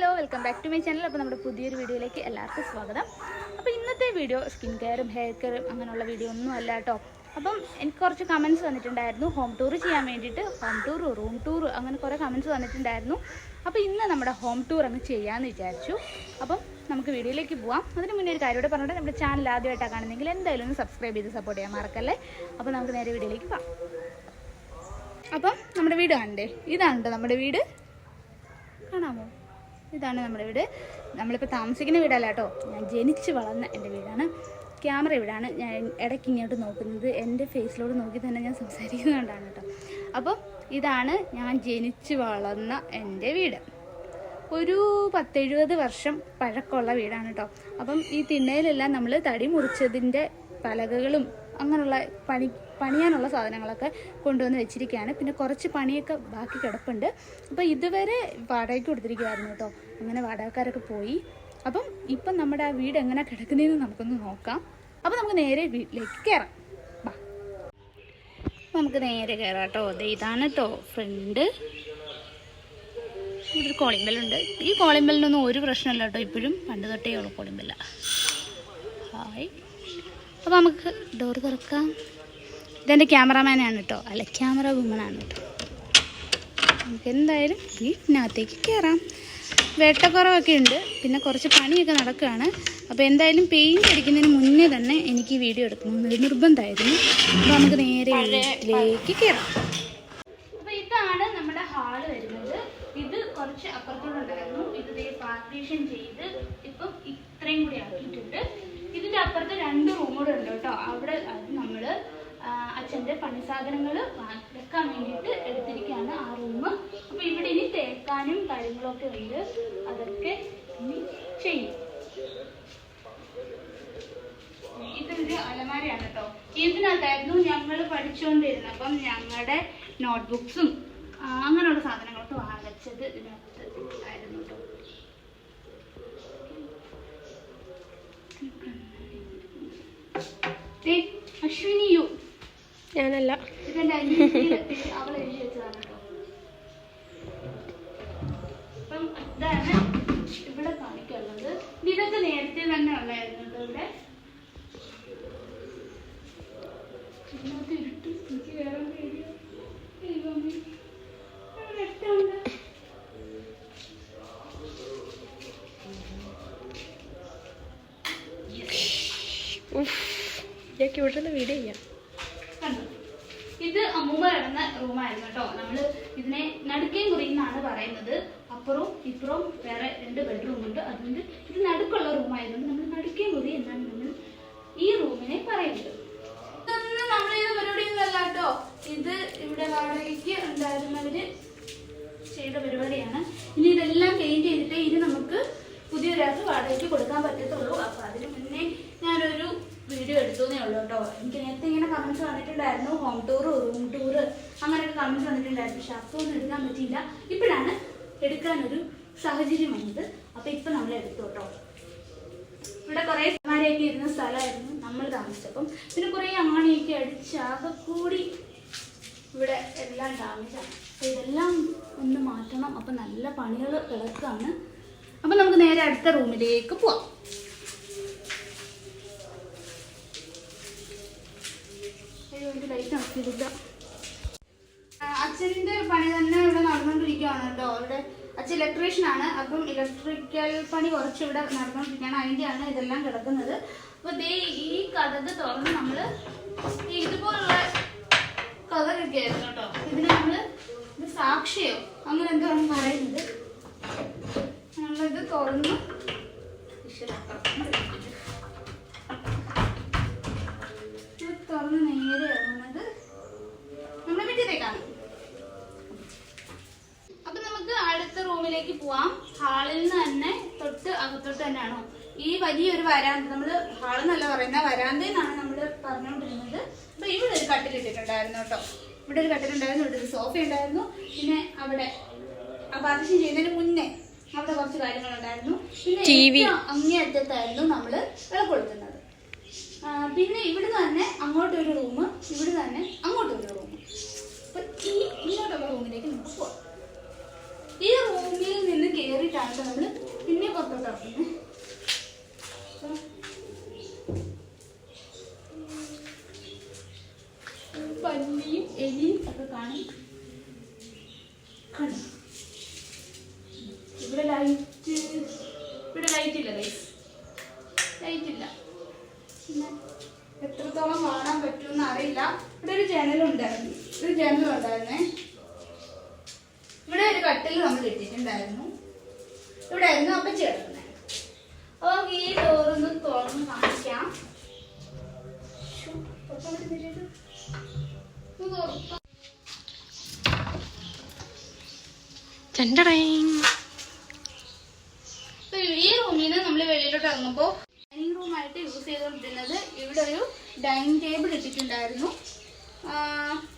Hello welcome back to my channel. അപ്പോൾ നമ്മുടെ പുതിയൊരു വീഡിയോയിലേക്ക് എല്ലാവർക്കും സ്വാഗതം. അപ്പോൾ ഇന്നത്തെ വീഡിയോ സ്കിൻ കെയറും ഹെയർ കെയറും അങ്ങനെയുള്ള വീഡിയോ ഒന്നും അല്ല കേട്ടോ. അപ്പം എനിക്ക് കുറച്ച് കമൻറ്റ്സ് വന്നിട്ടുണ്ടായിരുന്നു ഹോം ടൂർ ചെയ്യാൻ വേണ്ടിയിട്ട്. ഹോം ടൂർ, റൂം ടൂർ, അങ്ങനെ കുറേ കമൻറ്റ്സ് വന്നിട്ടുണ്ടായിരുന്നു. അപ്പോൾ ഇന്ന് നമ്മുടെ ഹോം ടൂർ അങ്ങ് ചെയ്യാമെന്ന് വിചാരിച്ചു. അപ്പം നമുക്ക് വീഡിയോയിലേക്ക് പോവാം. അതിന് മുന്നേ ഒരു കാര്യം കൂടെ പറഞ്ഞിട്ട് നമ്മുടെ ചാനൽ ആദ്യമായിട്ടാണ് കാണുന്നെങ്കിൽ എന്തായാലും ഒന്ന് സബ്സ്ക്രൈബ് ചെയ്ത് സപ്പോർട്ട് ചെയ്യാൻ മറക്കല്ലേ. അപ്പോൾ നമുക്ക് നേരെ വീഡിയോയിലേക്ക് പോവാം. അപ്പം നമ്മുടെ വീട് കണ്ടേ, ഇതാണ് കേട്ടോ നമ്മുടെ വീട്. കാണാമോ? ഇതാണ് നമ്മുടെ വീട്. നമ്മളിപ്പോൾ താമസിക്കുന്ന വീടല്ല കേട്ടോ, ഞാൻ ജനിച്ച് വളർന്ന എൻ്റെ വീടാണ്. ക്യാമറ ഇവിടാണ്. ഞാൻ ഇടയ്ക്ക് ഇങ്ങോട്ട് നോക്കുന്നത് എൻ്റെ ഫേസിലോട് നോക്കി തന്നെ ഞാൻ സംസാരിക്കുന്നതുകൊണ്ടാണ് കേട്ടോ. അപ്പം ഇതാണ് ഞാൻ ജനിച്ച് വളർന്ന എൻ്റെ വീട്. ഒരു 10-70 വർഷം പഴക്കമുള്ള വീടാണ് കേട്ടോ. അപ്പം ഈ തിണ്ണയിലെല്ലാം നമ്മൾ തടി മുറിച്ചതിൻ്റെ പലകകളും അങ്ങനെയുള്ള പണിയാനുള്ള സാധനങ്ങളൊക്കെ കൊണ്ടുവന്ന് വെച്ചിരിക്കുകയാണ്. പിന്നെ കുറച്ച് പണിയൊക്കെ ബാക്കി കിടപ്പുണ്ട്. അപ്പോൾ ഇതുവരെ വാടകയ്ക്ക് കൊടുത്തിരിക്കുകയായിരുന്നു കേട്ടോ. അങ്ങനെ വാടകക്കാരൊക്കെ പോയി. അപ്പം ഇപ്പം നമ്മുടെ ആ വീട് എങ്ങനെ കിടക്കുന്നതെന്ന് നമുക്കൊന്ന് നോക്കാം. അപ്പോൾ നമുക്ക് നേരെ വീട്ടിലേക്ക് കയറാം. ബാ, നമുക്ക് നേരെ കയറാം കേട്ടോ. ഇതാണ് കേട്ടോ ഫ്രണ്ട്. ഇവിടെ ഒരു കോളിംഗ് ബെല്ലുണ്ട്. ഈ കോളിംഗ് ബെല്ലിനൊന്നും ഒരു പ്രശ്നമില്ല കേട്ടോ, ഇപ്പോഴും പണ്ട് തൊട്ടേ ഉള്ള കോളിംഗ് ബെല്ല. ഹായ്. അപ്പോൾ നമുക്ക് ഡോർ തുറക്കാം. ഇതെൻ്റെ ക്യാമറമാനാണ് കേട്ടോ, അല്ല ക്യാമറ വുമണാണ് കേട്ടോ. നമുക്ക് എന്തായാലും വീട്ടിനകത്തേക്ക് കയറാം. വെട്ടക്കുറവൊക്കെ ഉണ്ട്, പിന്നെ കുറച്ച് പണിയൊക്കെ നടക്കുകയാണ്. അപ്പോൾ എന്തായാലും പെയിൻറ്റ് അടിക്കുന്നതിന് മുന്നേ തന്നെ എനിക്ക് ഈ വീഡിയോ എടുക്കണമെന്നൊരു നിർബന്ധമായിരുന്നു. അപ്പോൾ നമുക്ക് നേരെ വീട്ടിലേക്ക് കയറാം. അപ്പോൾ ഇതാണ് നമ്മുടെ ഹാള് വരുന്നത്. ഇത് കുറച്ച് അപ്പുറത്തോട്ടുണ്ടായിരുന്നു. ഇത് പാർട്ടീഷൻ ചെയ്ത് ഇപ്പം ഇത്രയും കൂടി ആക്കിയിട്ടുണ്ട്. ഇതിൻ്റെ അപ്പുറത്ത് 2 റൂം കൂടെ ഉണ്ട് കേട്ടോ. അവിടെ അത് നമ്മൾ അച്ഛൻ്റെ പണിസാധനങ്ങൾ വെക്കാൻ വേണ്ടിയിട്ട് എടുത്തിരിക്കുകയാണ് ആ റൂം. അപ്പോൾ ഇവിടെ ഇനി തേക്കാനും കാര്യങ്ങളൊക്കെ ഉണ്ട്, അതൊക്കെ ഇനി ചെയ്യും. ഇതൊരു അലമാരയാണ് കേട്ടോ. ഇതിനകത്തായിരുന്നു ഞങ്ങൾ പഠിച്ചുകൊണ്ടിരുന്നത്. അപ്പം ഞങ്ങളുടെ നോട്ട്ബുക്സും അങ്ങനെയുള്ള സാധനങ്ങളൊക്കെ വാങ്ങിച്ചത് ഇതിനകത്ത് ആയിരുന്നു കേട്ടോ. അശ്വിനി യു, ഞാനല്ല, ഇതെന്റെ അവൾ എഴുതി വെച്ചതാണ് കേട്ടോ. അപ്പം ഇതാണ് ഇവിടെ കാണിക്കാനുള്ളത്. ഇതൊക്കെ നേരത്തെ തന്നെ ഉള്ളായിരുന്നു കേട്ടോ. ഇവിടെ ഇതിനകത്ത് ഇരുട്ട്, എനിക്ക് വേറെ പേടിയോ ദൈവമേ. വീഡിയോ ചെയ്യാം. ഇത് അമ്മൂമ്മ കിടന്ന റൂമായിരുന്നു കേട്ടോ. നമ്മള് ഇതിനെ നടുക്കേ മുറി എന്നാണ് പറയുന്നത്. അപ്പുറവും ഇപ്പുറവും വേറെ 2 ബെഡ്റൂം ഉണ്ട്. അതുകൊണ്ട് ഇത് നടുക്കുള്ള റൂമായതുകൊണ്ട് നമ്മൾ നടുക്കേ മുറി എന്നാണ് നമ്മൾ ഈ റൂമിനെ പറയുന്നത്. ഇതൊന്നും നമ്മൾ ചെയ്ത പരിപാടിയൊന്നും അല്ല കേട്ടോ. ഇത് ഇവിടെ വാടകയ്ക്ക് ഉണ്ടായിരുന്നവര് ചെയ്ത പരിപാടിയാണ്. ഇനി ഇതെല്ലാം പെയിന്റ് ചെയ്തിട്ട് ഇത് നമുക്ക് പുതിയൊരാൾക്ക് വാടകയ്ക്ക് കൊടുക്കാൻ പറ്റത്തുള്ളൂ. അപ്പൊ അതിന് മുന്നേ ഞാനൊരു വീഡിയോ എടുത്തേ ഉള്ളൂ കേട്ടോ. എനിക്ക് നേരത്തെ ഇങ്ങനെ കമൻറ്റ്സ് വന്നിട്ടുണ്ടായിരുന്നു, ഹോം ടൂർ, റൂം ടൂർ, അങ്ങനെയൊക്കെ കമൻറ്റ്സ് വന്നിട്ടുണ്ടായിരുന്നു. പക്ഷെ അപ്പോൾ ഒന്നും എടുക്കാൻ പറ്റിയില്ല. ഇപ്പോഴാണ് എടുക്കാനൊരു സാഹചര്യം വന്നത്. അപ്പോൾ ഇപ്പം നമ്മൾ എടുത്തു കേട്ടോ. ഇവിടെ കുറേ അലമാരയൊക്കെ ഇരുന്ന സ്ഥലമായിരുന്നു നമ്മൾ താമസിച്ചപ്പം. പിന്നെ കുറേ ആണിയൊക്കെ അടിച്ച് ആകെ കൂടി ഇവിടെ എല്ലാം ഡാമേജാണ്. അപ്പോൾ ഇതെല്ലാം ഒന്ന് മാറ്റണം. അപ്പം നല്ല പണികൾ കിടക്കുകയാണ്. അപ്പം നമുക്ക് നേരെ അടുത്ത റൂമിലേക്ക് പോവാം. ലൈറ്റ് ആക്കിയില്ല. അച്ഛൻ്റെ പണി തന്നെ ഇവിടെ നടന്നുകൊണ്ടിരിക്കുകയാണ് കേട്ടോ. ഇവിടെ അച്ഛൻ ഇലക്ട്രീഷ്യനാണ്. അപ്പം ഇലക്ട്രിക്കൽ പണി കുറച്ച് ഇവിടെ നടന്നുകൊണ്ടിരിക്കുകയാണ്. അതിൻ്റെയാണ് ഇതെല്ലാം കിടക്കുന്നത്. അപ്പോൾ ദേ ഈ കഥക് തുറന്ന് നമ്മൾ ഇതുപോലുള്ള കഥകൊക്കെ ആയിരുന്നു കേട്ടോ. ഇതിന് നമ്മൾ ഇത് സാക്ഷിയോ അങ്ങനെ എന്താണ് പറയുന്നത്. നമ്മളിത് തുറന്ന് തുറന്ന് നേരെ ഇറങ്ങുന്നത് നമ്മുടെ വീട്ടിലേക്കാണ്. അപ്പൊ നമുക്ക് അടുത്ത റൂമിലേക്ക് പോവാം. ഹാളിൽ നിന്ന് തന്നെ തൊട്ട് അകത്തോട്ട് തന്നെയാണോ ഈ വലിയൊരു വരാന്ത. നമ്മള് ഹാളെന്നല്ല പറയുന്ന വരാന്തയെന്നാണ് നമ്മൾ പറഞ്ഞുകൊണ്ടിരുന്നത്. അപ്പൊ ഇവിടെ ഒരു കട്ടിലിട്ടിട്ടുണ്ടായിരുന്നു കേട്ടോ. ഇവിടെ ഒരു കട്ടിലുണ്ടായിരുന്നു, ഇവിടെ ഒരു സോഫ ഉണ്ടായിരുന്നു. പിന്നെ അവിടെ പാർട്ടീഷൻ ചെയ്യുന്നതിന് മുന്നേ അവിടെ കുറച്ച് കാര്യങ്ങളുണ്ടായിരുന്നു. പിന്നെ അങ്ങേയറ്റത്തായിരുന്നു നമ്മള് വിളക്കൊളുത്തുന്നത്. പിന്നെ ഇവിടുന്ന് തന്നെ അങ്ങോട്ടൊരു റൂം, ഇവിടുന്ന് തന്നെ അങ്ങോട്ടൊരു റൂം. അപ്പൊ ഈ ഇങ്ങോട്ടുള്ള റൂമിലേക്ക് നമുക്ക് പോവാം. ഈ റൂമിൽ നിന്ന് കയറിയിട്ടാണ് കേട്ടോ നമ്മൾ പിന്നെ പുറത്തോട്ട് ഇറക്കുന്നത്. പല്ലിയും എലിയും ഒക്കെ കാണും. ഇവിടെ ലൈറ്റ് ഇല്ല, ലൈറ്റ് ഇല്ല. പിന്നെ എത്രത്തോളം കാണാൻ പറ്റുമെന്ന് അറിയില്ല. ഇവിടെ ഒരു ജനലുണ്ടായിരുന്നേ. ഇവിടെ ഒരു കട്ടിൽ നമ്മൾ ഇട്ടിട്ടുണ്ടായിരുന്നു. ഇവിടെ ആയിരുന്നു അപ്പം ചേർക്കുന്നത്. അപ്പോൾ ഈ ഡോറൊന്ന് തുറന്ന് കാണിക്കാം. ഈ റൂമിൽ നിന്ന് നമ്മൾ വെളിയിലോട്ട് ഇറങ്ങുമ്പോൾ ഡൈനിങ് റൂമായിട്ട് യൂസ് ചെയ്തുകൊണ്ടിരുന്നത് ഇവിടെ ഒരു ഡൈനിങ് ടേബിൾ ഇട്ടിട്ടുണ്ടായിരുന്നു.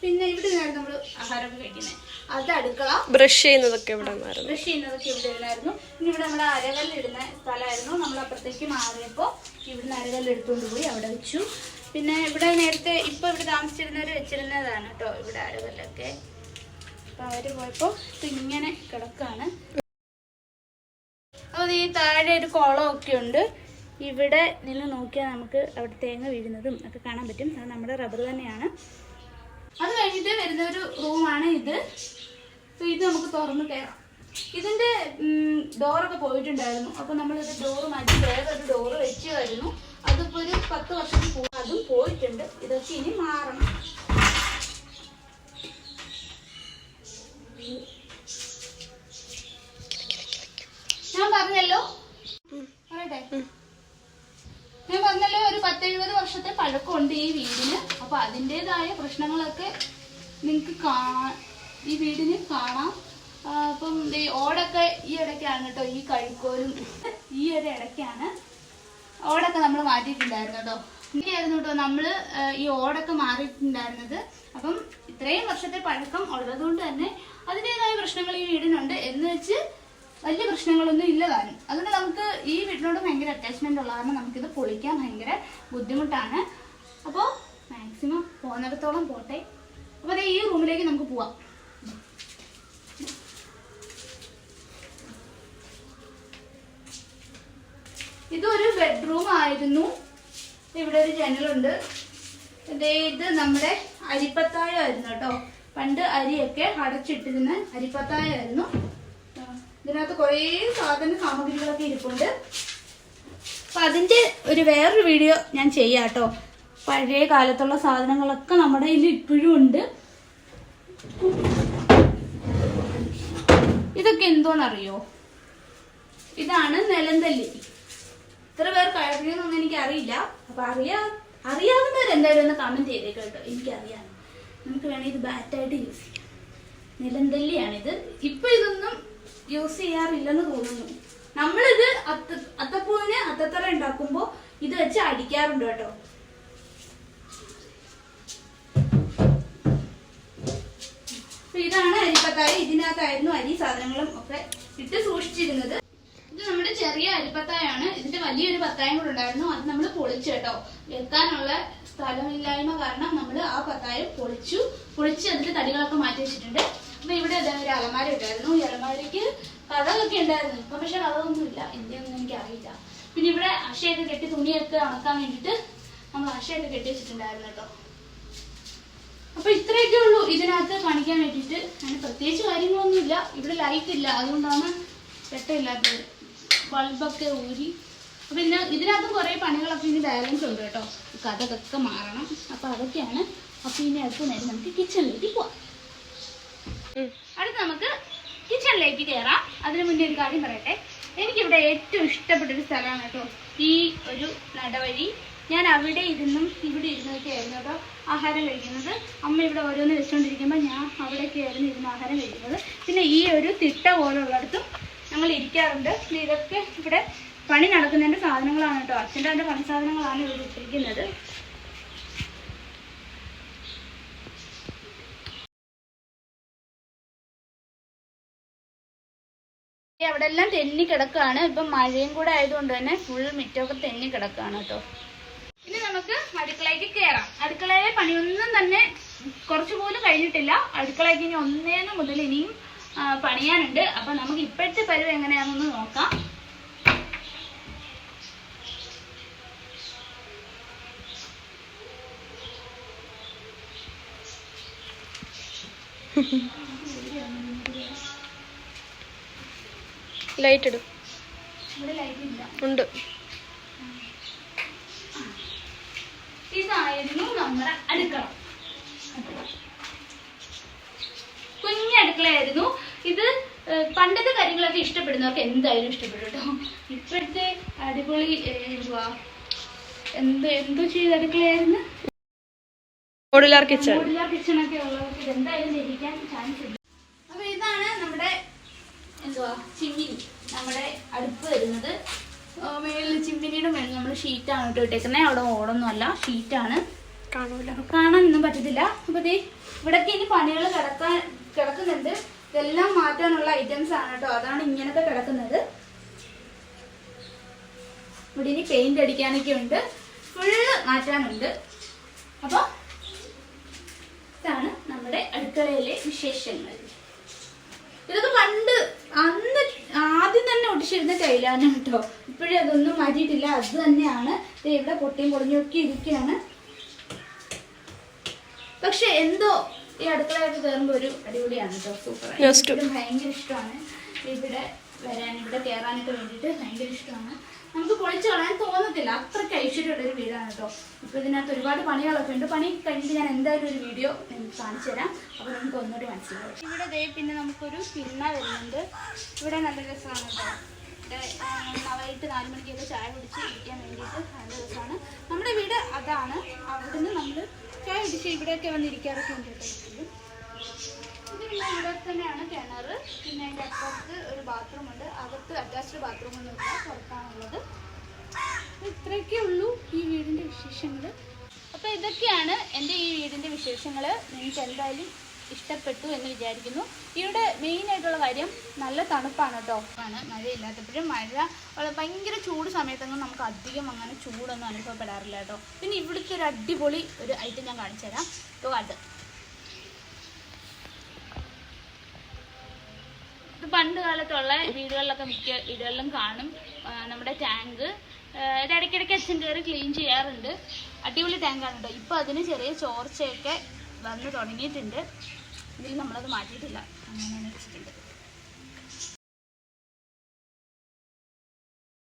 പിന്നെ ഇവിടെ നിന്നായിരുന്നു നമ്മൾ ആഹാരമൊക്കെ കഴിക്കുന്നത്. അത് അടുക്കള. ബ്രഷ് ചെയ്യുന്നതൊക്കെ ഇവിടെ ഇരുന്നായിരുന്നു. പിന്നെ ഇവിടെ നമ്മുടെ അരകല്ലിടുന്ന സ്ഥലമായിരുന്നു. നമ്മൾ അപ്പുറത്തേക്ക് മാറിയപ്പോൾ ഇവിടുന്ന് അരകല്ല് എടുത്തുകൊണ്ട് പോയി അവിടെ വെച്ചു. പിന്നെ ഇവിടെ നേരത്തെ ഇപ്പോൾ ഇവിടെ താമസിച്ചിരുന്നവർ വെച്ചിരുന്നതാണ് കേട്ടോ ഇവിടെ അരകല്ലൊക്കെ. അപ്പോൾ അവർ പോയപ്പോൾ ഇങ്ങനെ കിടക്കാണ്. അപ്പോൾ ഈ താഴെ ഒരു കുളമൊക്കെ ഉണ്ട്. ഇവിടെ നിന്ന് നോക്കിയാൽ നമുക്ക് അവിടെ തേങ്ങ വീഴുന്നതും ഒക്കെ കാണാൻ പറ്റും. അത് നമ്മുടെ റബ്ബർ തന്നെയാണ്. അത് കഴിഞ്ഞിട്ട് വരുന്ന ഒരു റൂമാണ് ഇത്. അപ്പോൾ ഇത് നമുക്ക് തുറന്ന് കയറാം. ഇതിൻ്റെ ഡോറൊക്കെ പോയിട്ടുണ്ടായിരുന്നു. അപ്പോൾ നമ്മളിത് ഡോറ് മാറ്റി വേറൊരു ഡോറ് വെച്ചുമായിരുന്നു. അതിപ്പോൾ ഒരു 10 വർഷത്തിൽ അതും പോയിട്ടുണ്ട്. ഇതൊക്കെ ഇനി മാറണം. ഞാൻ പറഞ്ഞല്ലോ ഒരു 10-70 വർഷത്തെ പഴക്കമുണ്ട് ഈ വീടിന്. അപ്പൊ അതിൻ്റെതായ പ്രശ്നങ്ങളൊക്കെ നിങ്ങൾക്ക് ഈ വീടിന് കാണാം. അപ്പം ഈ ഓടൊക്കെ ഈ ഇടയ്ക്കാണ് കേട്ടോ. ഈ കഴിക്കോലും ഈ ഒരു ഇടയ്ക്കാണ് ഓടൊക്കെ നമ്മൾ മാറ്റിയിട്ടുണ്ടായിരുന്നു കേട്ടോ. ഇങ്ങനെയായിരുന്നു കേട്ടോ നമ്മൾ ഈ ഓടൊക്കെ മാറിയിട്ടുണ്ടായിരുന്നത്. അപ്പം ഇത്രയും വർഷത്തെ പഴക്കം ഉള്ളതുകൊണ്ട് തന്നെ അതിൻ്റെതായ പ്രശ്നങ്ങൾ ഈ വീടിനുണ്ട്. എന്ന് വെച്ച് വലിയ പ്രശ്നങ്ങളൊന്നും ഇല്ലതാനും. അതുകൊണ്ട് നമുക്ക് ഈ വീടിനോട് ഭയങ്കര അറ്റാച്ച്മെന്റ് ഉള്ള കാരണം നമുക്കിത് പൊളിക്കാൻ ഭയങ്കര ബുദ്ധിമുട്ടാണ്. അപ്പോൾ മാക്സിമം പോകുന്നിടത്തോളം പോട്ടെ. അപ്പോൾ ഈ റൂമിലേക്ക് നമുക്ക് പോവാം. ഇതൊരു ബെഡ്റൂം ആയിരുന്നു. ഇവിടെ ഒരു ജനലുണ്ട്. ഇത് നമ്മുടെ അരിപ്പത്തായമായിരുന്നു കേട്ടോ. പണ്ട് അരിയൊക്കെ അടച്ചിട്ടിരുന്ന അരിപ്പത്തായമായിരുന്നു. ഇതിനകത്ത് കുറേ സാമഗ്രികളൊക്കെ ഇരിപ്പുണ്ട്. അപ്പൊ അതിന്റെ വേറൊരു വീഡിയോ ഞാൻ ചെയ്യാം കേട്ടോ. പഴയ കാലത്തുള്ള സാധനങ്ങളൊക്കെ നമ്മുടെ കയ്യിൽ ഇപ്പോഴും ഉണ്ട്. ഇതൊക്കെ എന്തോന്നറിയോ? ഇതാണ് നിലന്തല്ലി. ഇത്ര പേർ കഴിയുന്നൊന്നും എനിക്ക് അറിയില്ല. അപ്പൊ അറിയാവുന്നവരെന്തായാലും ഒന്ന് കമന്റ് ചെയ്തേക്ക് കേട്ടോ. എനിക്കറിയാം. നമുക്ക് വേണമെങ്കിൽ ഇത് ബാറ്റായിട്ട് യൂസ് ചെയ്യാം. നിലന്തല്ലിയാണിത്. ഇപ്പൊ ഇതൊന്നും യൂസ് ചെയ്യാറില്ലെന്ന് തോന്നുന്നു. നമ്മളിത് അത്തപ്പൂവിന് അത്തത്തറ ഉണ്ടാക്കുമ്പോ ഇത് വെച്ച് അടിക്കാറുണ്ട് കേട്ടോ. ഇതാണ് അരിപ്പത്തായ. ഇതിനകത്തായിരുന്നു അരി സാധനങ്ങളും ഒക്കെ ഇട്ട് സൂക്ഷിച്ചിരുന്നത്. ഇത് നമ്മുടെ ചെറിയ അരിപ്പത്തായാണ്. ഇതിന്റെ വലിയൊരു പത്തായം കൂടെ ഉണ്ടായിരുന്നു. അത് നമ്മൾ പൊളിച്ചു കേട്ടോ. വെക്കാനുള്ള സ്ഥലമില്ലായ്മ കാരണം നമ്മൾ ആ പത്തായം പൊളിച്ച് അതിന്റെ തടികളൊക്കെ മാറ്റി വെച്ചിട്ടുണ്ട്. അപ്പൊ ഇവിടെ ഒരു അലമാര ഉണ്ടായിരുന്നു. ഈ അലമാരയ്ക്ക് കഥകളൊക്കെ ഉണ്ടായിരുന്നു. ഇപ്പൊ പക്ഷെ കഥകളൊന്നും ഇല്ല. എന്തെയൊന്നും എനിക്ക് അറിയില്ല. പിന്നെ ഇവിടെ അശയൊക്കെ കെട്ടി തുണിയൊക്കെ ഉണക്കാൻ വേണ്ടിയിട്ട് നമ്മൾ അശയൊക്കെ കെട്ടി വെച്ചിട്ടുണ്ടായിരുന്നു കേട്ടോ. അപ്പൊ ഇത്രയൊക്കെ ഉള്ളൂ ഇതിനകത്ത് കാണിക്കാൻ വേണ്ടിയിട്ട്. അങ്ങനെ പ്രത്യേകിച്ച് കാര്യങ്ങളൊന്നുമില്ല. ഇവിടെ ലൈറ്റ് ഇല്ല, അതുകൊണ്ടാണ് വെട്ടമില്ലാത്തത്. ബൾബൊക്കെ ഊരി. അപ്പൊ ഇതിനകത്ത് കുറെ പണികളൊക്കെ ഇനി ബാലൻസ് ഉണ്ട് കേട്ടോ. കഥകളൊക്കെ മാറണം. അപ്പൊ അതൊക്കെയാണ്. അപ്പൊ ഇനി അടുത്ത നേരം നമുക്ക് കിച്ചണിലേക്ക് പോവാം. അടുത്ത് നമുക്ക് കിച്ചണിലേക്ക് കയറാം. അതിനു മുന്നേ ഒരു കാര്യം പറയട്ടെ. എനിക്കിവിടെ ഏറ്റവും ഇഷ്ടപ്പെട്ടൊരു സ്ഥലമാണ് കേട്ടോ ഈ ഒരു നടവഴി. ഞാൻ അവിടെ ഇരുന്നും ഇവിടെ ഇരുന്നൊക്കെ ആയിരുന്നു കേട്ടോ ആഹാരം കഴിക്കുന്നത്. അമ്മ ഇവിടെ ഓരോന്ന് വെച്ചുകൊണ്ടിരിക്കുമ്പോൾ ഞാൻ അവിടേക്ക് ആയിരുന്നു ഇരുന്ന് ആഹാരം കഴിക്കുന്നത്. പിന്നെ ഈ ഒരു തിട്ട പോലുള്ളിടത്തും ഞങ്ങൾ ഇരിക്കാറുണ്ട്. ഇതൊക്കെ ഇവിടെ പണി നടക്കുന്നതിൻ്റെ സാധനങ്ങളാണ് കേട്ടോ. അച്ഛൻ്റെ പണി സാധനങ്ങളാണ് ഇവിടെ ഇട്ടിരിക്കുന്നത്. അവിടെ എല്ലാം തെന്നി കിടക്കുകയാണ്. ഇപ്പം മഴയും കൂടെ ആയതുകൊണ്ട് തന്നെ ഫുൾ മിറ്റമൊക്കെ തെന്നി കിടക്കുകയാണ് കേട്ടോ. ഇനി നമുക്ക് അടുക്കളയ്ക്ക് കയറാം. അടുക്കളയിലെ പണിയൊന്നും തന്നെ കുറച്ചുപോലും കഴിഞ്ഞിട്ടില്ല. അടുക്കളയ്ക്ക് ഇനി 1 മുതൽ ഇനിയും പണിയാനുണ്ട്. അപ്പം നമുക്ക് ഇപ്പോഴത്തെ പരുവം എങ്ങനെയാണെന്ന് നോക്കാം. ലൈറ്റ് ഇടും. ഇവിടെ ലൈറ്റ് ഇല്ല. ഉണ്ട്. ഇതായിരുന്നു നമ്മുടെ അടുക്കള. കുഞ്ഞടുക്കളയായിരുന്നു ഇത്. പണ്ടത്തെ കാര്യങ്ങളൊക്കെ ഇഷ്ടപ്പെടുന്നവർക്ക് എന്തായാലും ഇഷ്ടപ്പെടും കേട്ടോ. ഇപ്പോഴത്തെ അടിപൊളി എന്തോ ചെയ്ത അടുക്കളയായിരുന്നു. Modular kitchen. മോഡുലാർ കിച്ചൺ ഒക്കെ ഉള്ളവർക്ക് എന്തായാലും ലഭിക്കാൻ ചാൻസ് ഇല്ല. അപ്പൊ ഇതാണ് നമ്മുടെ ചിമ്മിനി, നമ്മുടെ അടുപ്പ് വരുന്നത്. മേളിൽ ചിമ്മിനിയുടെ മേളിൽ നമ്മൾ ഷീറ്റാണ് കേട്ടോ ഇട്ടേക്കുന്നത്. അവിടെ ഓടൊന്നും അല്ല, ഷീറ്റാണ്. കാണാനൊന്നും പറ്റത്തില്ല. അപ്പൊ ഇവിടൊക്കെ ഇനി പണികൾ കിടക്കുന്നുണ്ട്. ഇതെല്ലാം മാറ്റാനുള്ള ഐറ്റംസ് ആണ് കേട്ടോ. അതാണ് ഇങ്ങനത്തെ കിടക്കുന്നത്. ഇവിടെ ഇനി പെയിന്റ് അടിക്കാനൊക്കെ ഉണ്ട്, ഫുള്ള് മാറ്റാനുണ്ട്. അപ്പൊ ഇതാണ് നമ്മുടെ അടുക്കളയിലെ വിശേഷങ്ങൾ. ഇതൊക്കെ പണ്ട് ആദ്യം തന്നെ ഒട്ടിച്ചിരുന്ന ടൈലാണ് കേട്ടോ. ഇപ്പോഴും അതൊന്നും മാറ്റിയിട്ടില്ല, അത് തന്നെയാണ്. ഇവിടെ പൊട്ടിയും പൊളിഞ്ഞൊക്കെ ഇരിക്കുകയാണ്. പക്ഷെ എന്തോ ഈ അടുക്കളയൊക്കെ കയറുമ്പോൾ ഒരു അടിപൊളിയാണ് കേട്ടോ. സൂപ്പർ. ഭയങ്കര ഇഷ്ടമാണ് ഇവിടെ വരാൻ, ഇവിടെ കയറാനൊക്കെ വേണ്ടിയിട്ട് ഭയങ്കര ഇഷ്ടമാണ്. നമുക്ക് പൊളിച്ചു കളയാൻ തോന്നത്തില്ല, അത്രയ്ക്ക് ഐശ്വര്യമുള്ളൊരു വീടാണ് കേട്ടോ. ഇപ്പോൾ ഇതിനകത്ത് ഒരുപാട് പണികളൊക്കെ ഉണ്ട്. പണി കഴിഞ്ഞിട്ട് ഞാൻ എന്തായാലും ഒരു വീഡിയോ നിങ്ങൾക്ക് കാണിച്ചു തരാം. അപ്പോൾ നമുക്ക് ഒന്നുകൂടി മനസ്സിലാവും. ഇവിടെ പിന്നെ നമുക്കൊരു തിണ്ണ വരുന്നുണ്ട്. ഇവിടെ നല്ല രസമാണ് കേട്ടോ. വൈകിട്ട് 4 മണിക്കൊക്കെ ചായ കുടിച്ച് ഇരിക്കാൻ വേണ്ടിയിട്ട് നല്ല രസമാണ്. നമ്മുടെ വീട് അതാണ്. അവിടുന്ന് നമ്മൾ ചായ കുടിച്ച് ഇവിടെയൊക്കെ വന്നിരിക്കാറൊക്കെ ഉണ്ട് കേട്ടോ. പിന്നെ ഇവിടെ തന്നെയാണ് കിണർ. പിന്നെ അതിൻ്റെ അപ്പുറത്ത് ഒരു ബാത്റൂം ഉണ്ട്. അകത്ത് അറ്റാച്ച്ഡ് ബാത്റൂം ഒന്നുമില്ല, പുറത്താണുള്ളത്. ഇത്രയൊക്കെ ഉള്ളൂ ഈ വീടിൻ്റെ വിശേഷങ്ങൾ. അപ്പോൾ ഇതൊക്കെയാണ് എൻ്റെ ഈ വീടിൻ്റെ വിശേഷങ്ങൾ. നിങ്ങൾക്ക് എന്തായാലും ഇഷ്ടപ്പെട്ടു എന്ന് വിചാരിക്കുന്നു. ഇവിടെ മെയിനായിട്ടുള്ള കാര്യം നല്ല തണുപ്പാണ് കേട്ടോ. മഴയില്ലാത്തപ്പോഴും ഭയങ്കര ചൂട് സമയത്തൊന്നും നമുക്ക് അധികം അങ്ങനെ ചൂടൊന്നും അനുഭവപ്പെടാറില്ല കേട്ടോ. പിന്നെ ഇവിടുത്തെ ഒരു അടിപൊളി ഒരു ഐറ്റം ഞാൻ കാണിച്ചു തരാം. അത് പണ്ട് കാലത്തുള്ള വീടുകളിലൊക്കെ മിക്ക വീടുകളിലും കാണും നമ്മുടെ ടാങ്ക്. ഇത് ഇടയ്ക്കിടയ്ക്ക് അച്ഛൻ കയറി ക്ലീൻ ചെയ്യാറുണ്ട്. അടിപൊളി ടാങ്കാണ് കേട്ടോ. ഇപ്പോൾ അതിന് ചെറിയ ചോർച്ചയൊക്കെ വന്ന് തുടങ്ങിയിട്ടുണ്ട്. ഇതിൽ നമ്മളത് മാറ്റിയിട്ടില്ല, അങ്ങനെ വെച്ചിട്ടുണ്ട്.